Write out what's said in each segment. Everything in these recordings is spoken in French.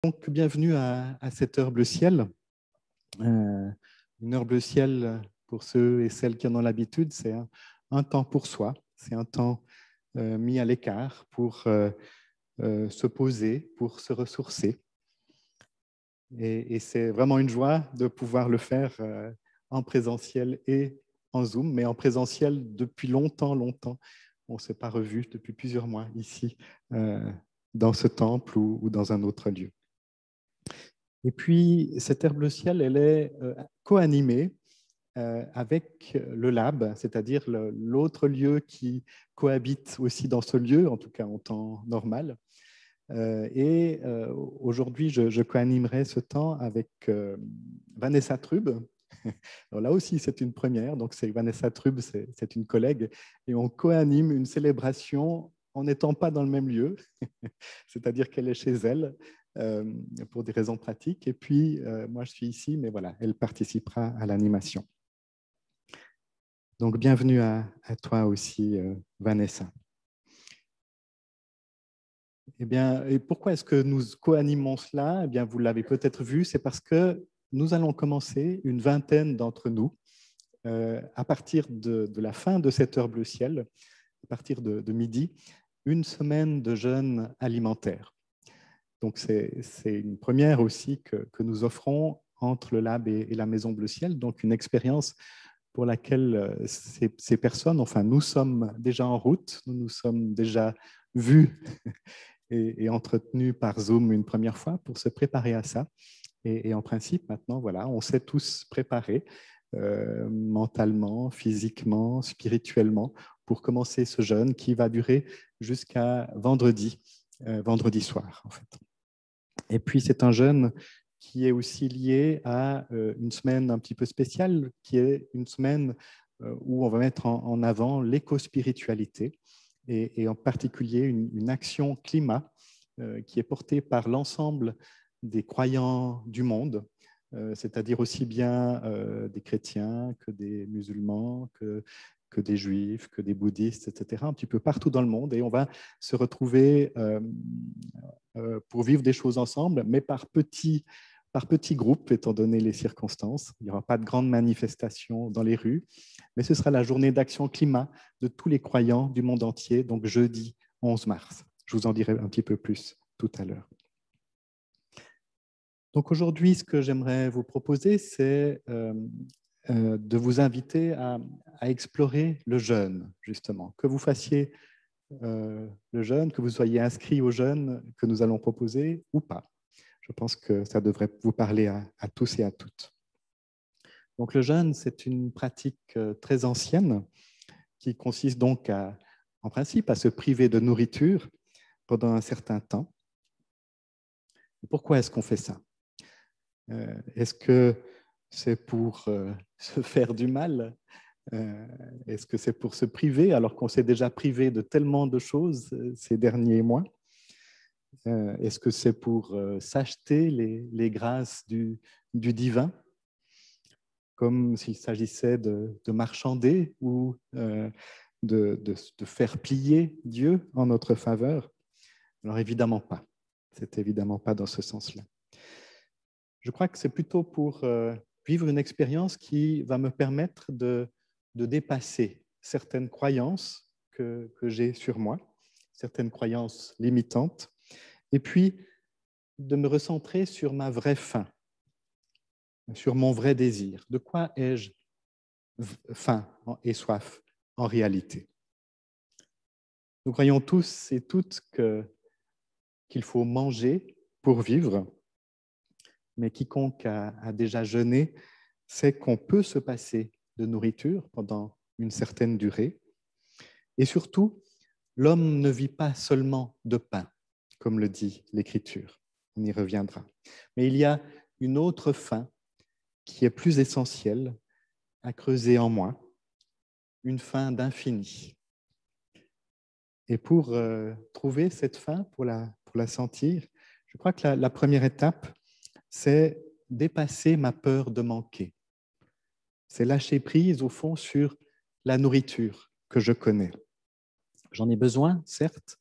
Donc, bienvenue à cette heure bleu ciel. Une heure bleu ciel, pour ceux et celles qui en ont l'habitude, c'est un temps pour soi, c'est un temps mis à l'écart pour se poser, pour se ressourcer. Et c'est vraiment une joie de pouvoir le faire en présentiel et en Zoom, mais en présentiel depuis longtemps. On ne s'est pas revus depuis plusieurs mois ici, dans ce temple ou dans un autre lieu. Et puis, cette heure bleu ciel, elle est co-animée avec le lab, c'est-à-dire l'autre lieu qui cohabite aussi dans ce lieu, en tout cas en temps normal. Aujourd'hui, je co-animerai ce temps avec Vanessa Trub. Alors là aussi, c'est une première. Donc, c'est Vanessa Trub, c'est une collègue, et on co-anime une célébration en n'étant pas dans le même lieu, c'est-à-dire qu'elle est chez elle pour des raisons pratiques. Et puis, moi, je suis ici, mais voilà, elle participera à l'animation. Donc, bienvenue à toi aussi, Vanessa. Eh bien, et pourquoi est-ce que nous co-animons cela? Eh bien, vous l'avez peut-être vu, c'est parce que nous allons commencer, une vingtaine d'entre nous, à partir de la fin de cette heure bleu ciel, à partir de midi, une semaine de jeûne alimentaire. Donc, c'est une première aussi que nous offrons entre le Lab et la Maison Bleu Ciel, donc une expérience pour laquelle ces personnes, enfin, nous sommes déjà en route, nous nous sommes déjà vus et entretenus par Zoom une première fois pour se préparer à ça. Et en principe, maintenant, voilà, on s'est tous préparés mentalement, physiquement, spirituellement pour commencer ce jeûne qui va durer jusqu'à vendredi soir, en fait. Et puis, c'est un jeûne qui est aussi lié à une semaine un petit peu spéciale, qui est une semaine où on va mettre en avant l'éco-spiritualité et en particulier une action climat qui est portée par l'ensemble des croyants du monde, c'est-à-dire aussi bien des chrétiens que des musulmans, que des juifs, que des bouddhistes, etc., un petit peu partout dans le monde. Et on va se retrouver pour vivre des choses ensemble, mais par petits groupes, étant donné les circonstances. Il n'y aura pas de grandes manifestations dans les rues, mais ce sera la journée d'action climat de tous les croyants du monde entier, donc jeudi 11 mars. Je vous en dirai un petit peu plus tout à l'heure. Donc aujourd'hui, ce que j'aimerais vous proposer, c'est de vous inviter à explorer le jeûne, justement, que vous fassiez le jeûne, que vous soyez inscrit au jeûne que nous allons proposer ou pas. Je pense que ça devrait vous parler à tous et à toutes. Donc le jeûne, c'est une pratique très ancienne qui consiste donc en principe à se priver de nourriture pendant un certain temps. Pourquoi est-ce qu'on fait ça? Est-ce que c'est pour se faire du mal? Est-ce que c'est pour se priver alors qu'on s'est déjà privé de tellement de choses ces derniers mois? Est-ce que c'est pour s'acheter les grâces du divin, comme s'il s'agissait de marchander ou de faire plier Dieu en notre faveur? Alors évidemment pas. C'est évidemment pas dans ce sens-là. Je crois que c'est plutôt pour vivre une expérience qui va me permettre de dépasser certaines croyances que j'ai sur moi, certaines croyances limitantes, et puis de me recentrer sur ma vraie faim, sur mon vrai désir. De quoi ai-je faim et soif en réalité? Nous croyons tous et toutes qu'il faut manger pour vivre, mais quiconque a déjà jeûné sait qu'on peut se passer de nourriture pendant une certaine durée. Et surtout, l'homme ne vit pas seulement de pain, comme le dit l'Écriture. On y reviendra. Mais il y a une autre faim qui est plus essentielle à creuser en moi, une faim d'infini. Et pour trouver cette faim, pour la sentir, je crois que la première étape, c'est dépasser ma peur de manquer. C'est lâcher prise, au fond, sur la nourriture que je connais. J'en ai besoin, certes,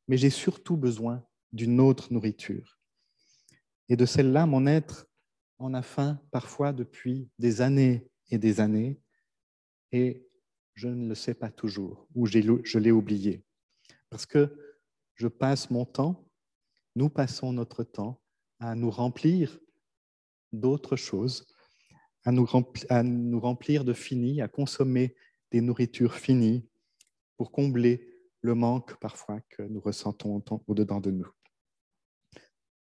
mais j'ai surtout besoin d'une autre nourriture. Et de celle-là, mon être en a faim parfois depuis des années et des années, et je ne le sais pas toujours, ou je l'ai oublié. Parce que je passe mon temps, nous passons notre temps à nous remplir d'autres choses, à nous remplir de fini, à consommer des nourritures finies pour combler le manque parfois que nous ressentons au-dedans de nous.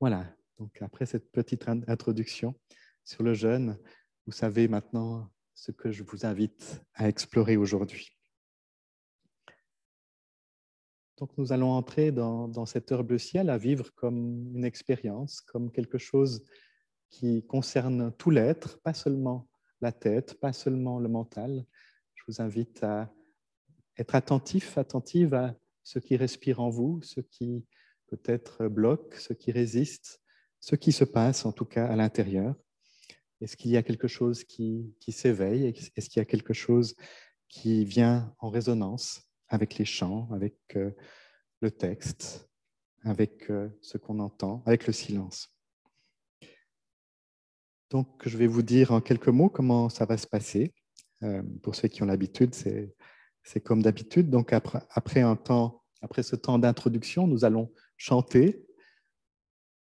Voilà, donc après cette petite introduction sur le jeûne, vous savez maintenant ce que je vous invite à explorer aujourd'hui. Donc nous allons entrer dans cette heure bleu ciel à vivre comme une expérience, comme quelque chose qui concerne tout l'être, pas seulement la tête, pas seulement le mental. Je vous invite à être attentive à ce qui respire en vous, ce qui peut-être bloque, ce qui résiste, ce qui se passe en tout cas à l'intérieur. Est-ce qu'il y a quelque chose qui s'éveille? Est-ce qu'il y a quelque chose qui vient en résonance avec les chants, avec le texte, avec ce qu'on entend, avec le silence? Donc, je vais vous dire en quelques mots comment ça va se passer. Pour ceux qui ont l'habitude, c'est comme d'habitude. Donc, après ce temps d'introduction, nous allons chanter.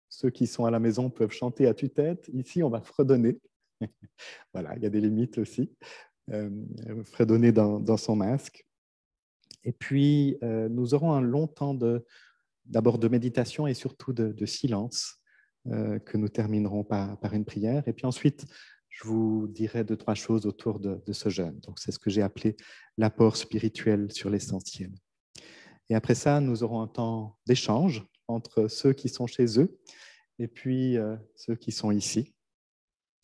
Ceux qui sont à la maison peuvent chanter à tue-tête. Ici, on va fredonner. Voilà, il y a des limites aussi. Fredonner dans son masque. Et puis, nous aurons un long temps d'abord de méditation et surtout de silence que nous terminerons par une prière. Et puis ensuite, je vous dirai 2-3 choses autour de ce jeûne. Donc, c'est ce que j'ai appelé l'apport spirituel sur l'essentiel. Et après ça, nous aurons un temps d'échange entre ceux qui sont chez eux et puis ceux qui sont ici.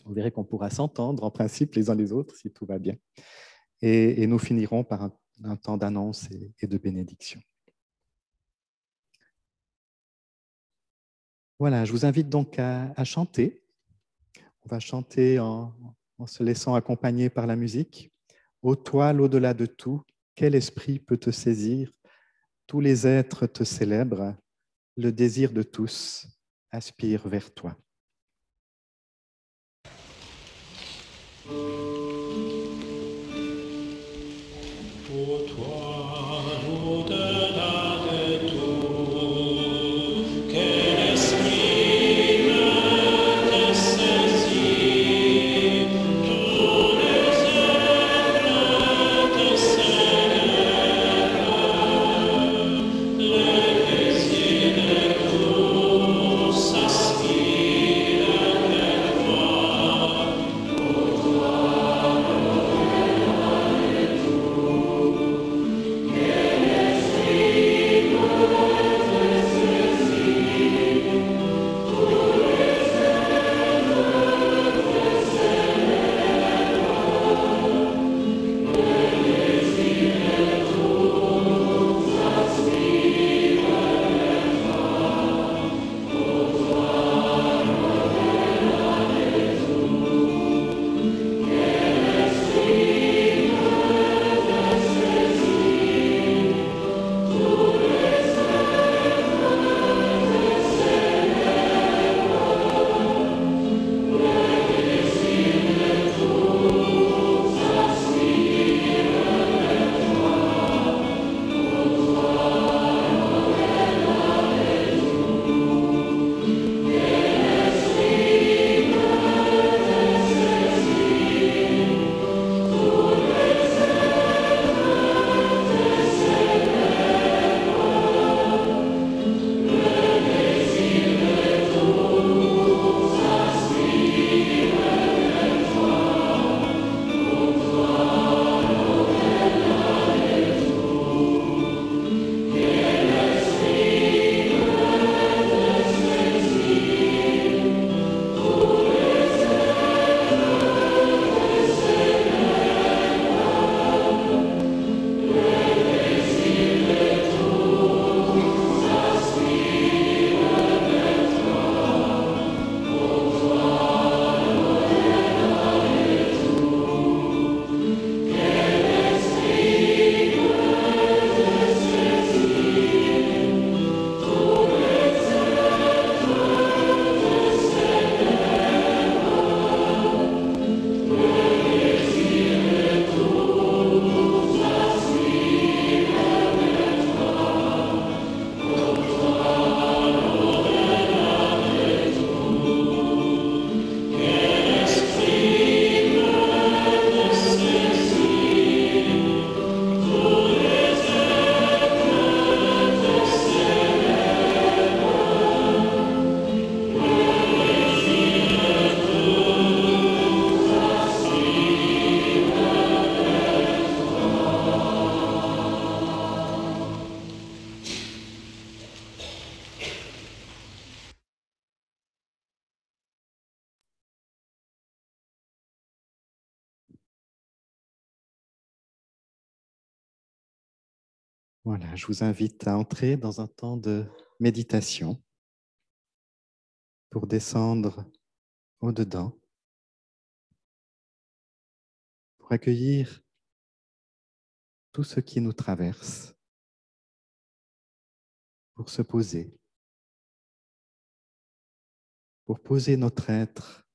Vous verrez qu'on pourra s'entendre en principe les uns les autres si tout va bien. Et nous finirons par un temps d'annonce et de bénédiction. Voilà, je vous invite donc à chanter. On va chanter en se laissant accompagner par la musique. Ô toi, l'au-delà de tout, quel esprit peut te saisir? Tous les êtres te célèbrent, le désir de tous aspire vers toi. Ô toi, l'au-delà de tout, quel esprit peut te saisir? Tous les êtres te célèbrent, le désir de tous aspire vers toi. Ô toi, l'au-delà de tout. Voilà, je vous invite à entrer dans un temps de méditation pour descendre au-dedans, pour accueillir tout ce qui nous traverse, pour se poser, pour poser notre être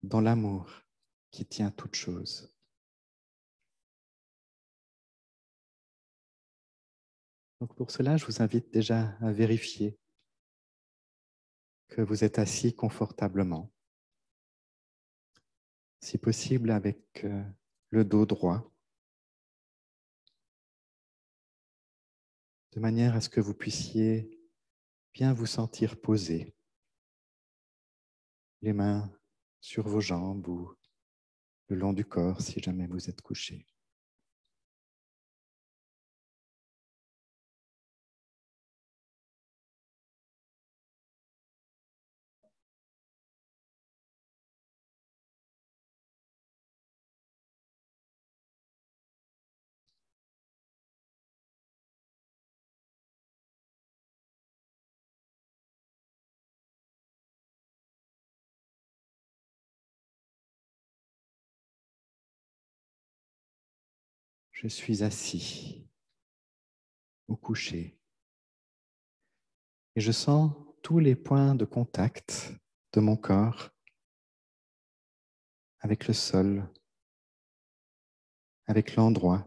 dans l'amour qui tient toute chose. Donc pour cela, je vous invite déjà à vérifier que vous êtes assis confortablement, si possible avec le dos droit, de manière à ce que vous puissiez bien vous sentir posé, les mains sur vos jambes ou le long du corps si jamais vous êtes couché. Je suis assis ou couché et je sens tous les points de contact de mon corps avec le sol, avec l'endroit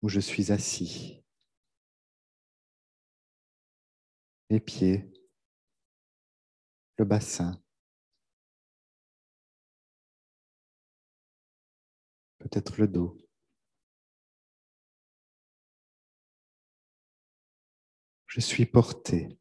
où je suis assis. Les pieds, le bassin, peut-être le dos. Je suis porté.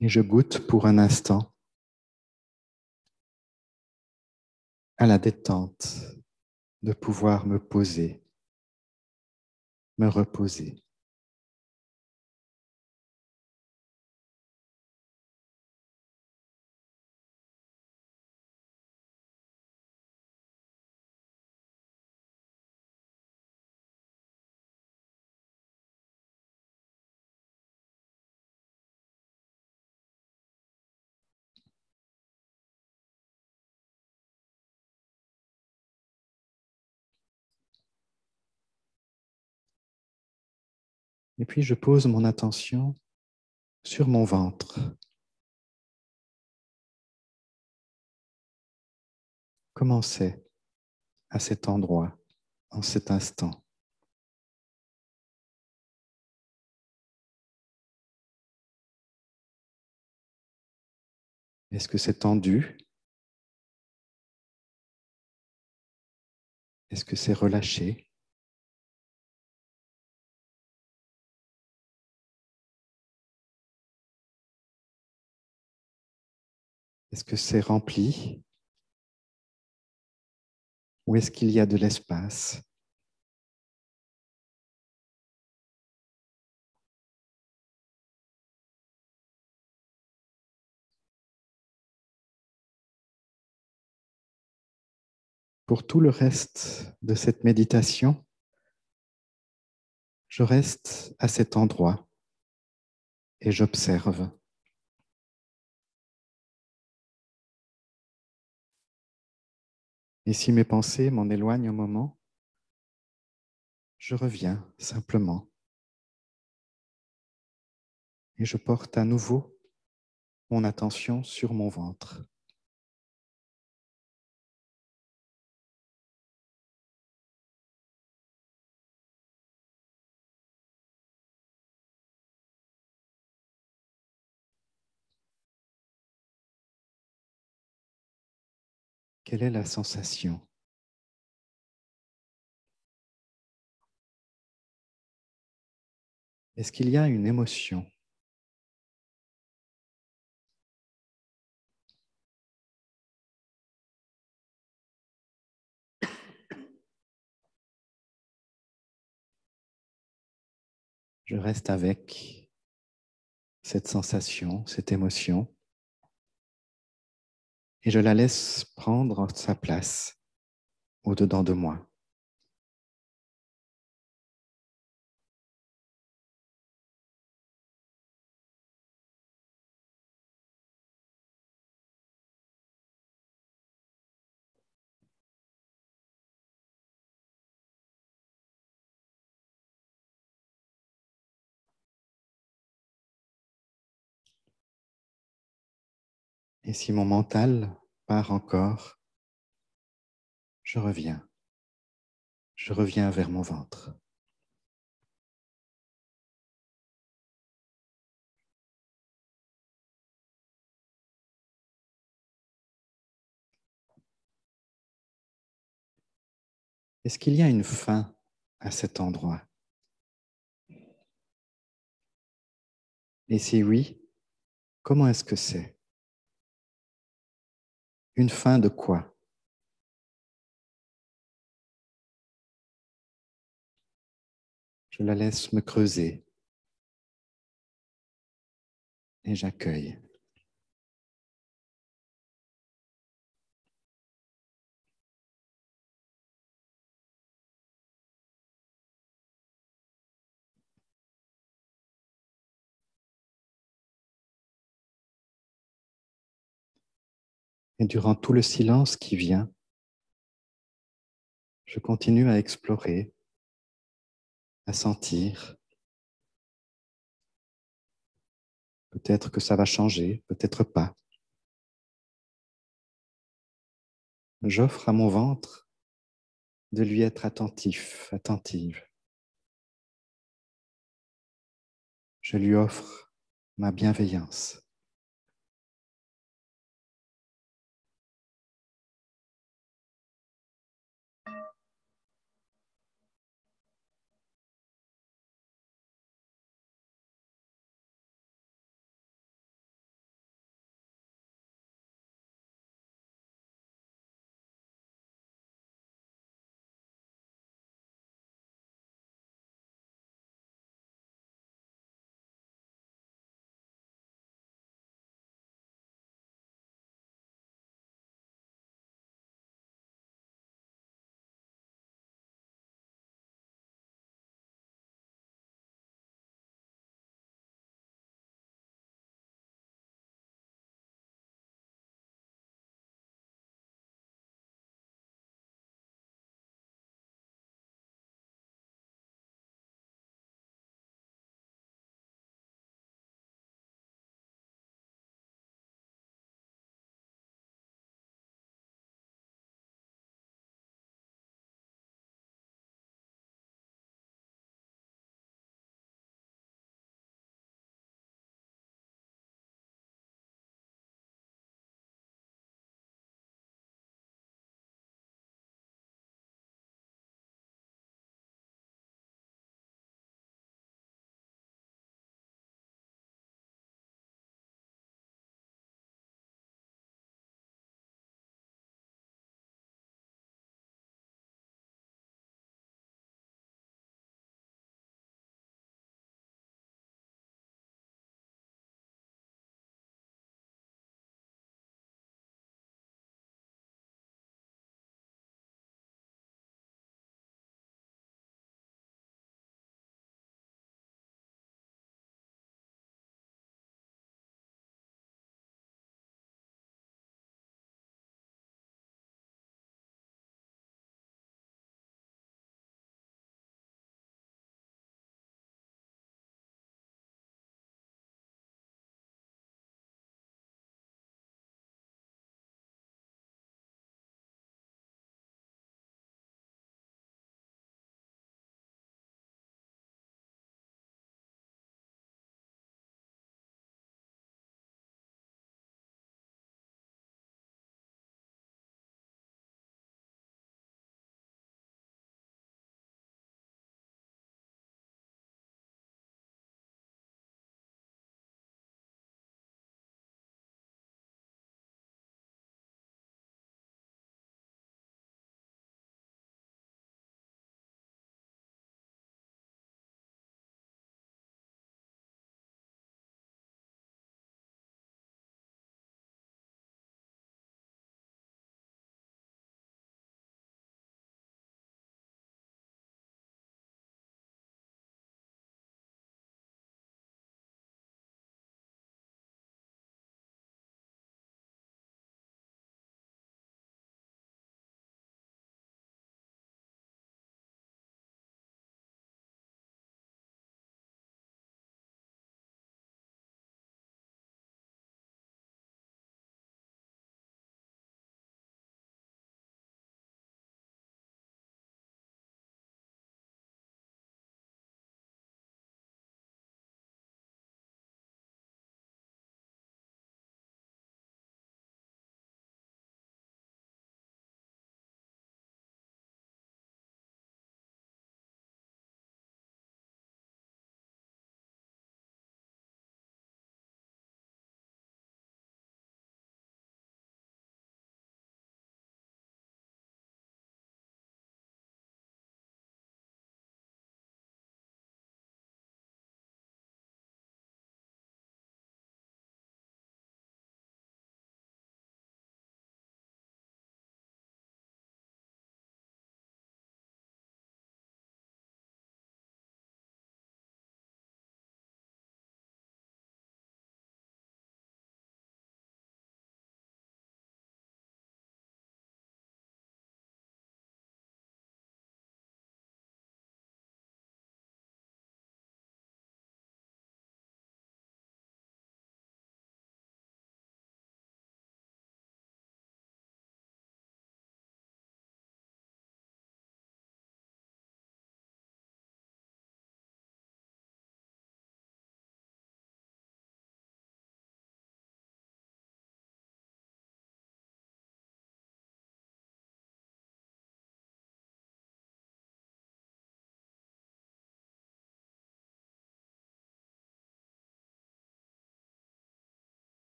Et je goûte pour un instant à la détente de pouvoir me poser, me reposer. Et puis je pose mon attention sur mon ventre. Comment c'est à cet endroit, en cet instant? Est-ce que c'est tendu? Est-ce que c'est relâché? Est-ce que c'est rempli? Ou est-ce qu'il y a de l'espace? Pour tout le reste de cette méditation, je reste à cet endroit et j'observe. Et si mes pensées m'en éloignent un moment, je reviens simplement et je porte à nouveau mon attention sur mon ventre. Quelle est la sensation? Est-ce qu'il y a une émotion? Je reste avec cette sensation, cette émotion, et je la laisse prendre sa place au-dedans de moi. Et si mon mental part encore, je reviens. Je reviens vers mon ventre. Est-ce qu'il y a une fin à cet endroit? Et si oui, comment est-ce que c'est? Une fin de quoi? Je la laisse me creuser et j'accueille. Et durant tout le silence qui vient, je continue à explorer, à sentir. Peut-être que ça va changer, peut-être pas. J'offre à mon ventre de lui être attentif, attentive. Je lui offre ma bienveillance.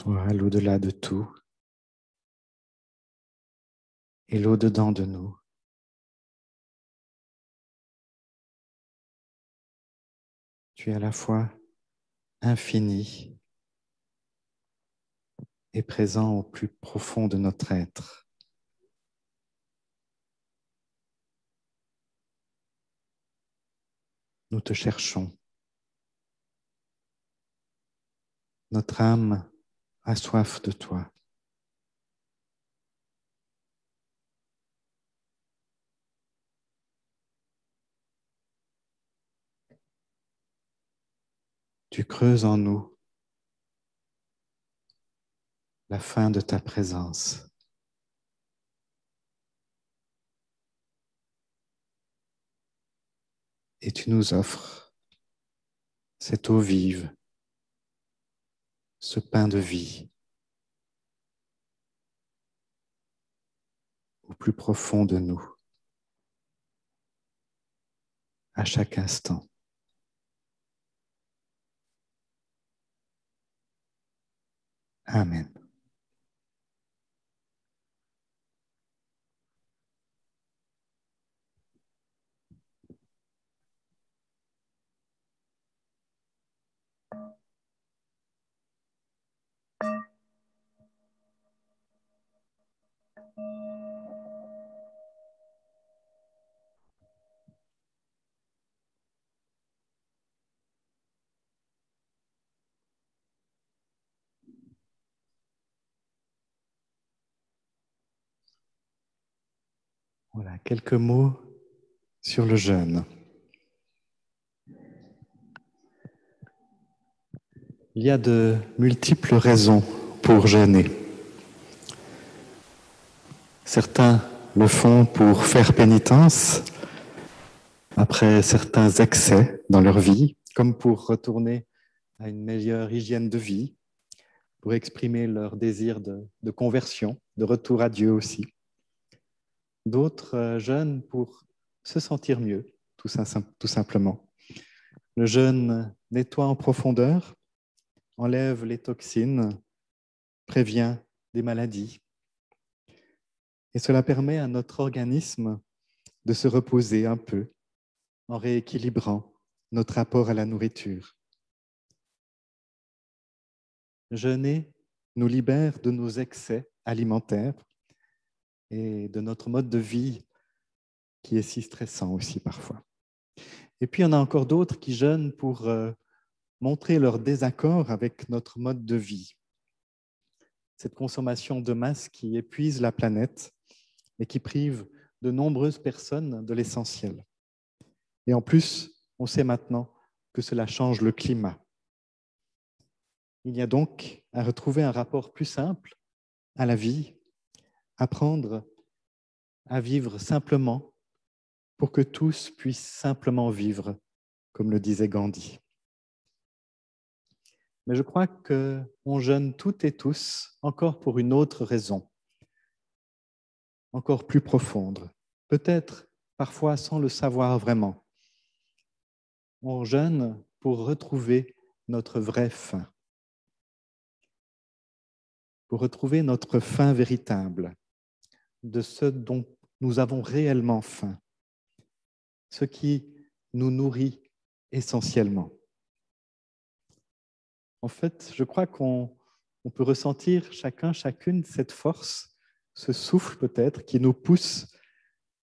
Toi, l'au-delà de tout et l'au-dedans de nous. Tu es à la fois infini et présent au plus profond de notre être. Nous te cherchons. Notre âme a soif de toi. Tu creuses en nous la fin de ta présence. Et tu nous offres cette eau vive, ce pain de vie au plus profond de nous, à chaque instant. Amen. Voilà, quelques mots sur le jeûne. Il y a de multiples raisons pour jeûner. Certains le font pour faire pénitence après certains excès dans leur vie, comme pour retourner à une meilleure hygiène de vie, pour exprimer leur désir de conversion, de retour à Dieu aussi. D'autres jeûnent pour se sentir mieux, tout simplement. Le jeûne nettoie en profondeur, enlève les toxines, prévient des maladies. Et cela permet à notre organisme de se reposer un peu en rééquilibrant notre rapport à la nourriture. Jeûner nous libère de nos excès alimentaires et de notre mode de vie qui est si stressant aussi parfois. Et puis, il y en a encore d'autres qui jeûnent pour montrer leur désaccord avec notre mode de vie. Cette consommation de masse qui épuise la planète et qui prive de nombreuses personnes de l'essentiel. Et en plus, on sait maintenant que cela change le climat. Il y a donc à retrouver un rapport plus simple à la vie, apprendre à vivre simplement pour que tous puissent simplement vivre, comme le disait Gandhi. Mais je crois qu'on jeûne toutes et tous encore pour une autre raison, encore plus profonde, peut-être parfois sans le savoir vraiment. On jeûne pour retrouver notre vraie faim, pour retrouver notre faim véritable, de ce dont nous avons réellement faim, ce qui nous nourrit essentiellement. En fait, je crois qu'on peut ressentir chacune cette force, ce souffle peut-être qui nous pousse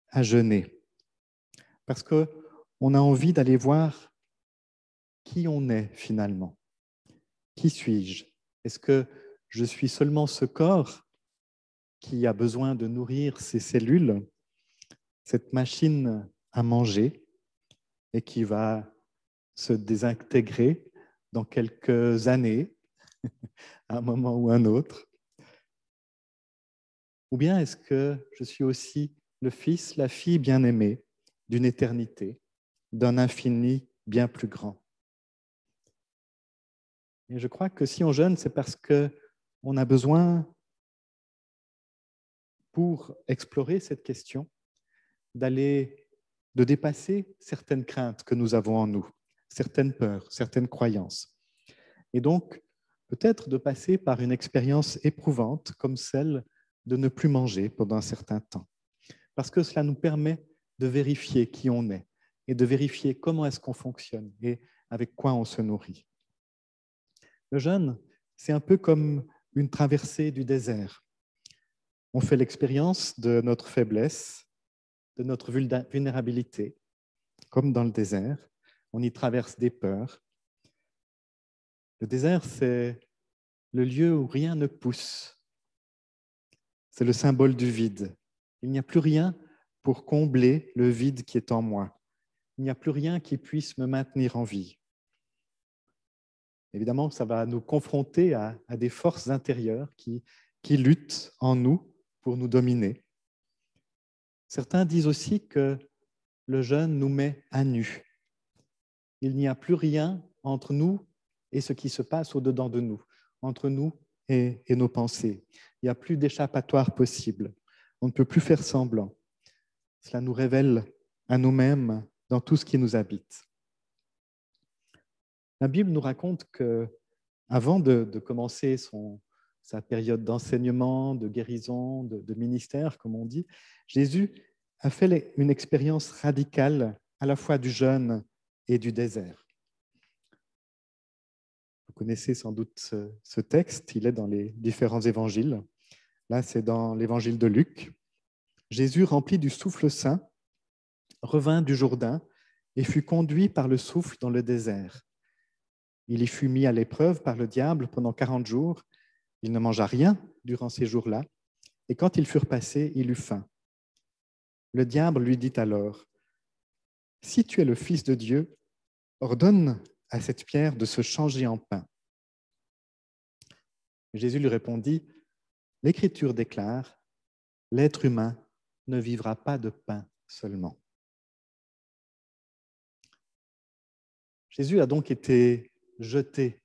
à jeûner. Parce qu'on a envie d'aller voir qui on est finalement. Qui suis-je? Est-ce que je suis seulement ce corps qui a besoin de nourrir ses cellules, cette machine à manger et qui va se désintégrer dans quelques années, à un moment ou un autre? Ou bien est-ce que je suis aussi le fils, la fille bien-aimée d'une éternité, d'un infini bien plus grand? Et je crois que si on jeûne, c'est parce qu'on a besoin, pour explorer cette question, de dépasser certaines craintes que nous avons en nous, certaines peurs, certaines croyances. Et donc, peut-être de passer par une expérience éprouvante comme celle de ne plus manger pendant un certain temps, parce que cela nous permet de vérifier qui on est et de vérifier comment est-ce qu'on fonctionne et avec quoi on se nourrit. Le jeûne, c'est un peu comme une traversée du désert. On fait l'expérience de notre faiblesse, de notre vulnérabilité, comme dans le désert. On y traverse des peurs. Le désert, c'est le lieu où rien ne pousse. C'est le symbole du vide. Il n'y a plus rien pour combler le vide qui est en moi. Il n'y a plus rien qui puisse me maintenir en vie. Évidemment, ça va nous confronter à des forces intérieures qui luttent en nous pour nous dominer. Certains disent aussi que le jeûne nous met à nu. Il n'y a plus rien entre nous et ce qui se passe au-dedans de nous, entre nous et nos pensées. Il n'y a plus d'échappatoire possible. On ne peut plus faire semblant. Cela nous révèle à nous-mêmes dans tout ce qui nous habite. La Bible nous raconte qu'avant de commencer sa période d'enseignement, de guérison, de ministère, comme on dit, Jésus a fait une expérience radicale à la fois du jeûne et du désert. Vous connaissez sans doute ce texte, il est dans les différents évangiles. Là, c'est dans l'évangile de Luc. Jésus, rempli du souffle saint, revint du Jourdain et fut conduit par le souffle dans le désert. Il y fut mis à l'épreuve par le diable pendant 40 jours. Il ne mangea rien durant ces jours-là, et quand ils furent passés, il eut faim. Le diable lui dit alors, « Si tu es le Fils de Dieu, ordonne à cette pierre de se changer en pain. » Jésus lui répondit, « L'Écriture déclare, l'être humain ne vivra pas de pain seulement. » Jésus a donc été jeté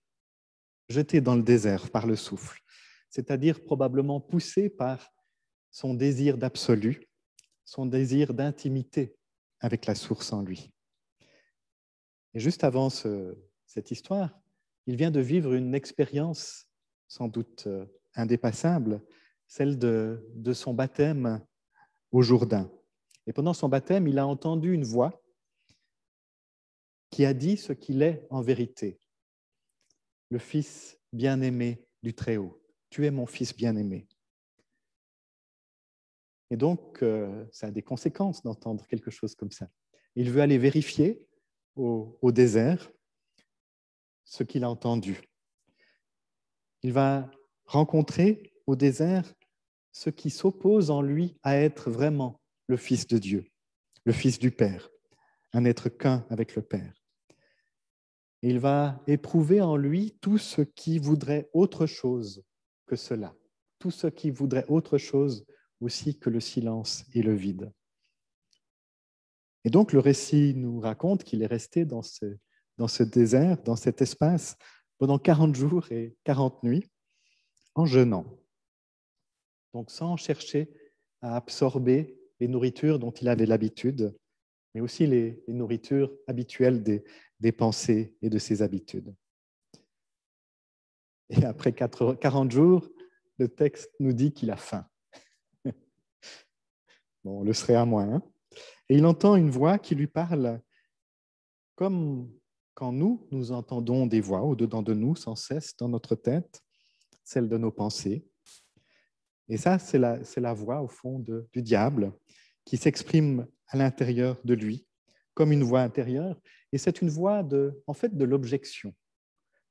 dans le désert par le souffle, c'est-à-dire probablement poussé par son désir d'absolu, son désir d'intimité avec la source en lui. Et juste avant cette histoire, il vient de vivre une expérience sans doute indépassable, celle de son baptême au Jourdain. Et pendant son baptême, il a entendu une voix qui a dit ce qu'il est en vérité. Le Fils bien-aimé du Très-Haut. Tu es mon Fils bien-aimé. Et donc, ça a des conséquences d'entendre quelque chose comme ça. Il veut aller vérifier au désert ce qu'il a entendu. Il va rencontrer au désert ce qui s'oppose en lui à être vraiment le Fils de Dieu, le Fils du Père, un être qu'un avec le Père. Et il va éprouver en lui tout ce qui voudrait autre chose que cela, tout ce qui voudrait autre chose aussi que le silence et le vide. Et donc le récit nous raconte qu'il est resté dans ce désert, dans cet espace, pendant 40 jours et 40 nuits, en jeûnant. Donc sans chercher à absorber les nourritures dont il avait l'habitude, mais aussi les nourritures habituelles des pensées et de ses habitudes. Et après 40 jours, le texte nous dit qu'il a faim. Bon, on le serait à moins. Hein? Et il entend une voix qui lui parle comme quand nous entendons des voix au-dedans de nous sans cesse dans notre tête, celle de nos pensées. Et ça, c'est la voix au fond du diable qui s'exprime à l'intérieur de lui comme une voix intérieure. Et c'est une voix en fait de l'objection,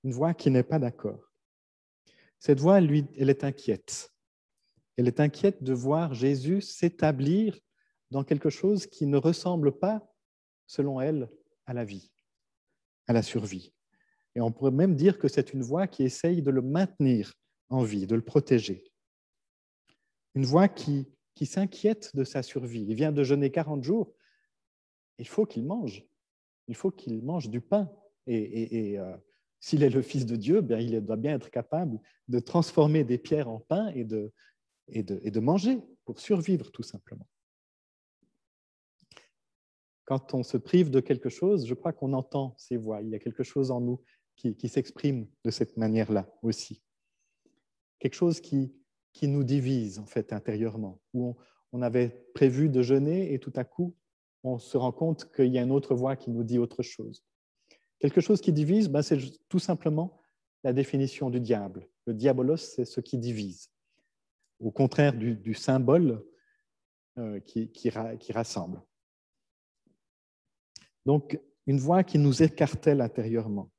une voix qui n'est pas d'accord. Cette voix, elle est inquiète. Elle est inquiète de voir Jésus s'établir dans quelque chose qui ne ressemble pas, selon elle, à la vie, à la survie. Et on pourrait même dire que c'est une voix qui essaye de le maintenir en vie, de le protéger. Une voix qui s'inquiète de sa survie. Il vient de jeûner 40 jours, il faut qu'il mange. Il faut qu'il mange du pain. Et s'il est le Fils de Dieu, bien, il doit bien être capable de transformer des pierres en pain et de manger pour survivre, tout simplement. Quand on se prive de quelque chose, je crois qu'on entend ces voix. Il y a quelque chose en nous qui s'exprime de cette manière-là aussi. Quelque chose qui nous divise en fait intérieurement, où on avait prévu de jeûner et tout à coup, on se rend compte qu'il y a une autre voix qui nous dit autre chose. Quelque chose qui divise, c'est tout simplement la définition du diable. Le diabolos, c'est ce qui divise, au contraire du symbole qui rassemble. Donc, une voix qui nous écartèle intérieurement.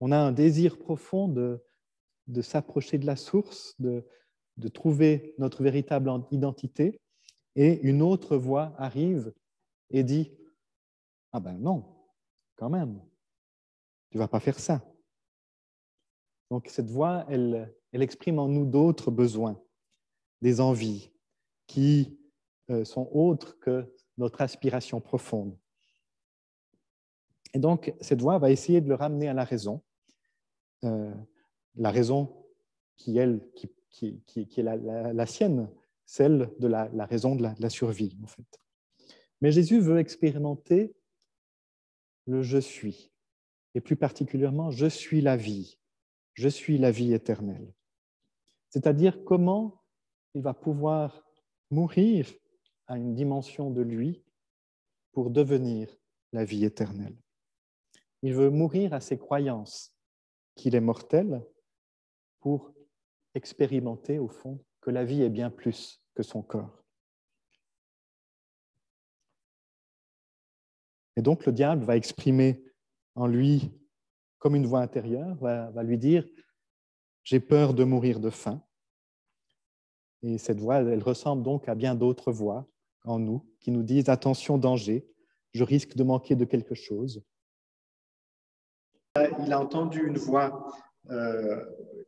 On a un désir profond de s'approcher de la source, de trouver notre véritable identité, et une autre voix arrive et dit « Ah ben non, quand même, tu ne vas pas faire ça. » Donc cette voix, elle exprime en nous d'autres besoins, des envies qui sont autres que notre aspiration profonde. Et donc cette voix va essayer de le ramener à la raison qui est la sienne, celle de la raison de la survie, en fait. Mais Jésus veut expérimenter le « je suis », et plus particulièrement « je suis la vie éternelle ». C'est-à-dire comment il va pouvoir mourir à une dimension de lui pour devenir la vie éternelle. Il veut mourir à ses croyances qu'il est mortel pour expérimenter, au fond, que la vie est bien plus que son corps. Et donc, le diable va exprimer en lui, comme une voix intérieure, va lui dire « j'ai peur de mourir de faim ». Et cette voix, elle ressemble donc à bien d'autres voix en nous qui nous disent « attention, danger, je risque de manquer de quelque chose ». Il a entendu une voix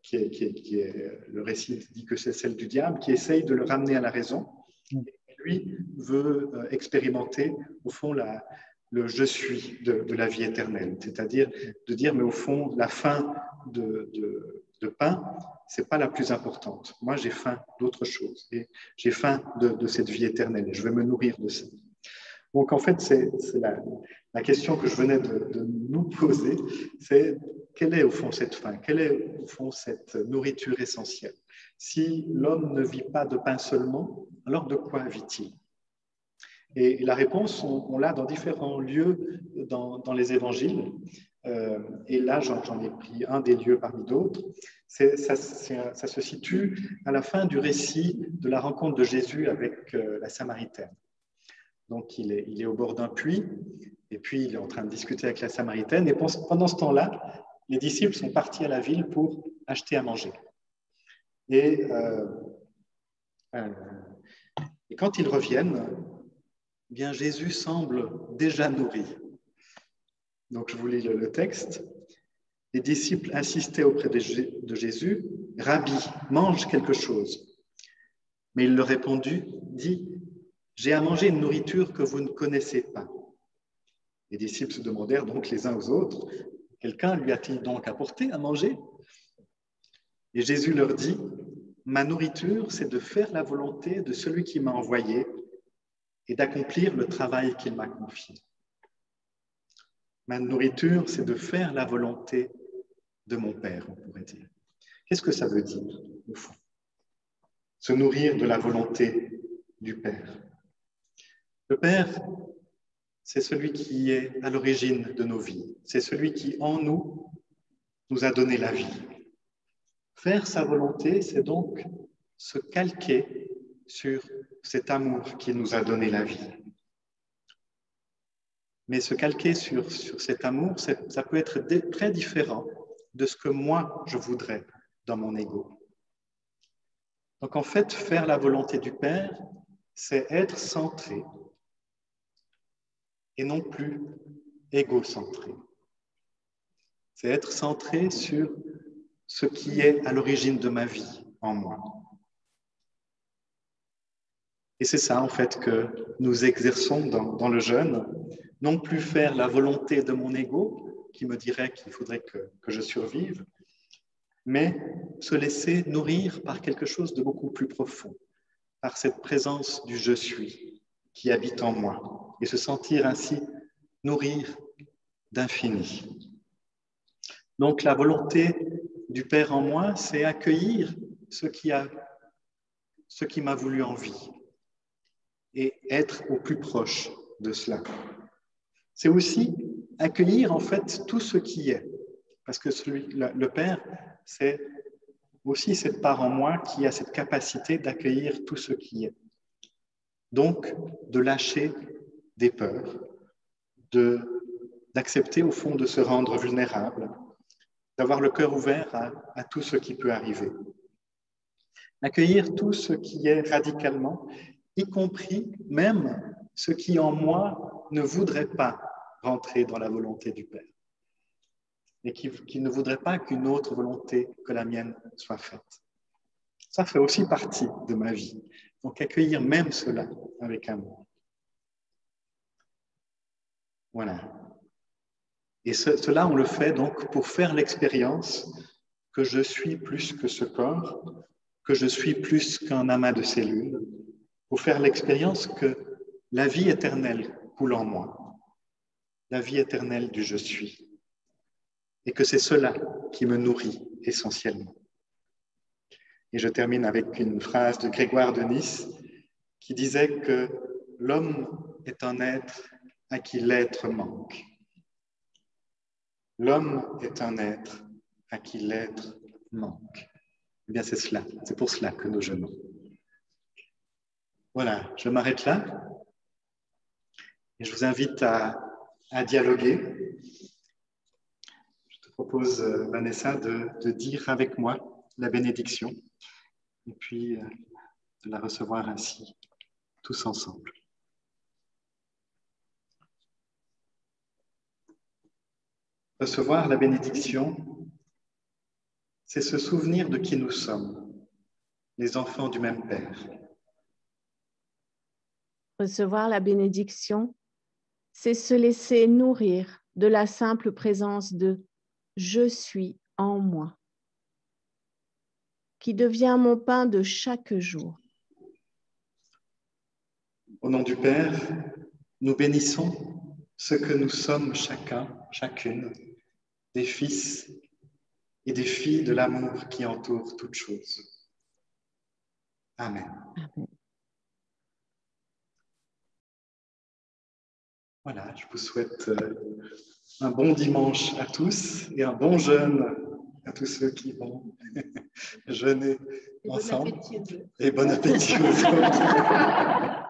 qui est, le récit dit que c'est celle du diable, qui essaye de le ramener à la raison. Et lui veut expérimenter, au fond, le « je suis » de la vie éternelle. C'est-à-dire de dire, mais au fond, la faim de pain, ce n'est pas la plus importante. Moi, j'ai faim d'autre chose. Et j'ai faim de cette vie éternelle. Et je vais me nourrir de ça. Donc, en fait, c'est la question que je venais de nous poser, c'est quelle est au fond cette faim? Quelle est au fond cette nourriture essentielle? Si l'homme ne vit pas de pain seulement, alors de quoi vit-il? Et la réponse, on l'a dans différents lieux dans les évangiles. Et là, j'en ai pris un des lieux parmi d'autres. Ça se situe à la fin du récit de la rencontre de Jésus avec la Samaritaine. Donc, il est au bord d'un puits, et puis il est en train de discuter avec la Samaritaine. Et pendant ce temps-là, les disciples sont partis à la ville pour acheter à manger. Et quand ils reviennent, bien Jésus semble déjà nourri. Donc, je vous lis le texte. Les disciples insistaient auprès de Jésus, « Rabbi, mange quelque chose. » Mais il leur dit, « J'ai à manger une nourriture que vous ne connaissez pas. » Les disciples se demandèrent donc les uns aux autres, « Quelqu'un lui a-t-il donc apporté à manger ?» Et Jésus leur dit, « Ma nourriture, c'est de faire la volonté de celui qui m'a envoyé et d'accomplir le travail qu'il m'a confié. » Ma nourriture, c'est de faire la volonté de mon Père, on pourrait dire. Qu'est-ce que ça veut dire, au fond? Se nourrir de la volonté du Père. Le Père, c'est celui qui est à l'origine de nos vies. C'est celui qui, en nous a donné la vie. Faire sa volonté, c'est donc se calquer sur cet amour qui nous a donné la vie. Mais se calquer sur cet amour, ça peut être très différent de ce que moi, je voudrais dans mon ego. Donc en fait, faire la volonté du Père, c'est être centré et non plus égocentré. C'est être centré sur ce qui est à l'origine de ma vie en moi. Et c'est ça, en fait, que nous exerçons dans le jeûne, non plus faire la volonté de mon ego, qui me dirait qu'il faudrait que je survive, mais se laisser nourrir par quelque chose de beaucoup plus profond, par cette présence du « je suis » qui habite en moi, et se sentir ainsi nourrir d'infini. Donc la volonté du Père en moi, c'est accueillir ce qui m'a voulu en vie et être au plus proche de cela. C'est aussi accueillir en fait tout ce qui est, parce que le Père, c'est aussi cette part en moi qui a cette capacité d'accueillir tout ce qui est. Donc, de lâcher des peurs, d'accepter au fond de se rendre vulnérable, d'avoir le cœur ouvert à tout ce qui peut arriver. Accueillir tout ce qui est radicalement, y compris même ce qui en moi ne voudrait pas rentrer dans la volonté du Père et qui ne voudrait pas qu'une autre volonté que la mienne soit faite. Ça fait aussi partie de ma vie. Donc accueillir même cela avec amour. Voilà. Et cela, on le fait donc pour faire l'expérience que je suis plus que ce corps, que je suis plus qu'un amas de cellules, pour faire l'expérience que la vie éternelle coule en moi, la vie éternelle du je suis, et que c'est cela qui me nourrit essentiellement. Et je termine avec une phrase de Grégoire de Nice qui disait que l'homme est un être à qui l'être manque. L'homme est un être à qui l'être manque. Eh bien, c'est cela, c'est pour cela que nous jeûnons. Voilà, je m'arrête là et je vous invite à dialoguer. Je te propose, Vanessa, de dire avec moi la bénédiction et puis de la recevoir ainsi, tous ensemble. Recevoir la bénédiction, c'est se souvenir de qui nous sommes, les enfants du même Père. Recevoir la bénédiction, c'est se laisser nourrir de la simple présence de « je suis en moi » qui devient mon pain de chaque jour. Au nom du Père, nous bénissons ce que nous sommes chacun, chacune, des fils et des filles de l'amour qui entoure toute chose. Amen. Amen. Voilà, je vous souhaite un bon dimanche à tous et un bon jeûne à tous ceux qui vont jeûner ensemble. Et bon appétit aux autres.